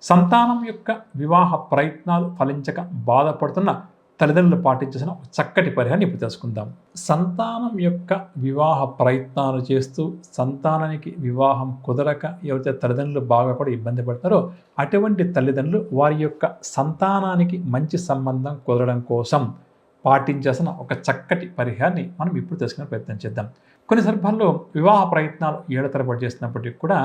సంతానం యొక్క వివాహ ప్రయత్నాలు ఫలించక బాధపడుతున్న తల్లిదండ్రులు పాటించాల్సిన ఒక చక్కటి పరిహారాన్ని ఇప్పుడు తెలుసుకుందాం. సంతానం యొక్క వివాహ ప్రయత్నాలు చేస్తూ సంతానానికి వివాహం కుదరక ఎవరైతే తల్లిదండ్రులు బాగా కూడా ఇబ్బంది పడతారో అటువంటి తల్లిదండ్రులు వారి యొక్క సంతానానికి మంచి సంబంధం కుదరడం కోసం పాటించాల్సిన ఒక చక్కటి పరిహారాన్ని మనం ఇప్పుడు తెలుసుకునే ప్రయత్నం చేద్దాం. కొన్ని సందర్భాల్లో వివాహ ప్రయత్నాలు ఏళ్ల తరబడి చేస్తున్నప్పటికీ కూడా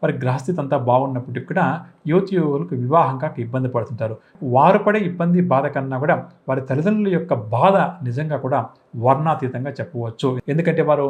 వారి గ్రహస్థితి అంతా బాగున్నప్పటికీ కూడా యువకులకు వివాహం కాక ఇబ్బంది పడుతుంటారు. వారు పడే ఇబ్బంది బాధ కన్నా కూడా వారి తల్లిదండ్రుల యొక్క బాధ నిజంగా కూడా వర్ణాతీతంగా చెప్పవచ్చు. ఎందుకంటే వారు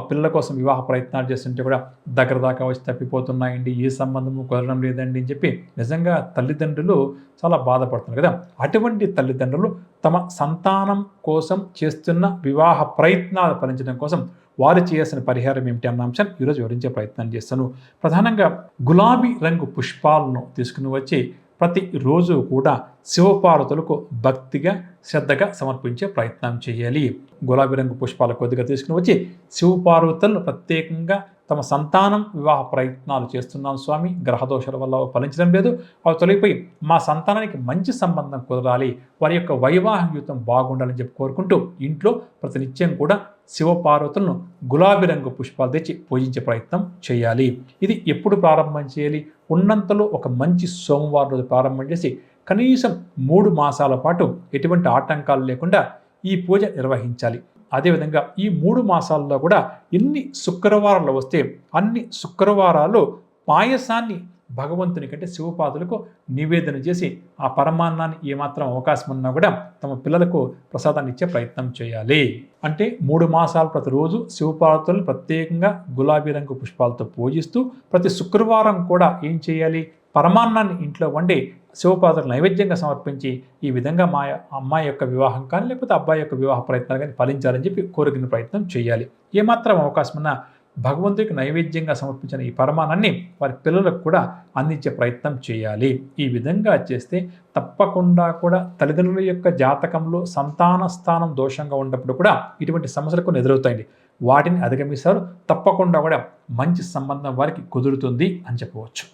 పిల్లల కోసం వివాహ ప్రయత్నాలు చేస్తుంటే కూడా దగ్గర దాకా వచ్చి తప్పిపోతున్నాయండి, ఏ సంబంధము కుదరడం లేదండి అని చెప్పి నిజంగా తల్లిదండ్రులు చాలా బాధపడుతున్నారు కదా. అటువంటి తల్లిదండ్రులు తమ సంతానం కోసం చేస్తున్న వివాహ ప్రయత్నాలు ఫలించడం కోసం వారు చేయాల్సిన పరిహారం ఏమిటి అన్న అంశాన్ని ఈరోజు వివరించే ప్రయత్నం చేస్తాను. ప్రధానంగా గులాబీ రంగు పుష్పాలను తీసుకుని వచ్చి ప్రతిరోజు కూడా శివపార్వతులకు భక్తిగా శ్రద్ధగా సమర్పించే ప్రయత్నం చేయాలి. గులాబీ రంగు పుష్పాలు కొద్దిగా తీసుకుని వచ్చి శివపార్వతులను ప్రత్యేకంగా తమ సంతానం వివాహ ప్రయత్నాలు చేస్తున్నాం స్వామి, గ్రహదోషాల వల్ల ఫలించడం లేదు, అవి తొలగిపోయి మా సంతానానికి మంచి సంబంధం కుదరాలి, వారి యొక్క వైవాహిక జీవితం బాగుండాలని చెప్పి కోరుకుంటూ ఇంట్లో ప్రతినిత్యం కూడా శివపార్వతులను గులాబీ రంగు పుష్పాలు తెచ్చి పూజించే ప్రయత్నం చేయాలి. ఇది ఎప్పుడు ప్రారంభం చేయాలి? ఉన్నంతలో ఒక మంచి సోమవారం రోజు ప్రారంభం చేసి కనీసం 3 మాసాల పాటు ఎటువంటి ఆటంకాలు లేకుండా ఈ పూజ నిర్వహించాలి. అదేవిధంగా ఈ 3 మాసాల్లో కూడా ఎన్ని శుక్రవారాలు వస్తే అన్ని శుక్రవారాలు పాయసాన్ని భగవంతుని కంటే శివపాదులకు నివేదన చేసి ఆ పరమాన్నాన్ని ఏమాత్రం అవకాశం ఉన్నా కూడా తమ పిల్లలకు ప్రసాదాన్ని ఇచ్చే ప్రయత్నం చేయాలి. అంటే 3 మాసాలు ప్రతిరోజు శివపార్వతులను ప్రత్యేకంగా గులాబీ రంగు పుష్పాలతో పూజిస్తూ ప్రతి శుక్రవారం కూడా ఏం చేయాలి? పరమాన్నాన్ని ఇంట్లో వండి శివపార్వతులకు నైవేద్యంగా సమర్పించి ఈ విధంగా మా అమ్మాయి యొక్క వివాహం కానీ లేకపోతే అబ్బాయి యొక్క వివాహ ప్రయత్నాలు కానీ ఫలించాలని చెప్పి కోరుకునే ప్రయత్నం చేయాలి. ఏమాత్రం అవకాశం ఉన్నా భగవంతుడికి నైవేద్యంగా సమర్పించిన ఈ పరమాన్నాన్ని వారి పిల్లలకు కూడా అందించే ప్రయత్నం చేయాలి. ఈ విధంగా చేస్తే తప్పకుండా కూడా తల్లిదండ్రుల యొక్క జాతకంలో సంతాన స్థానం దోషంగా ఉన్నప్పుడు కూడా ఇటువంటి సమస్యలకు ఎదురవుతాయండి. వాటిని అధిగమిస్తారు. తప్పకుండా కూడా మంచి సంబంధం వారికి కుదురుతుంది అని చెప్పవచ్చు.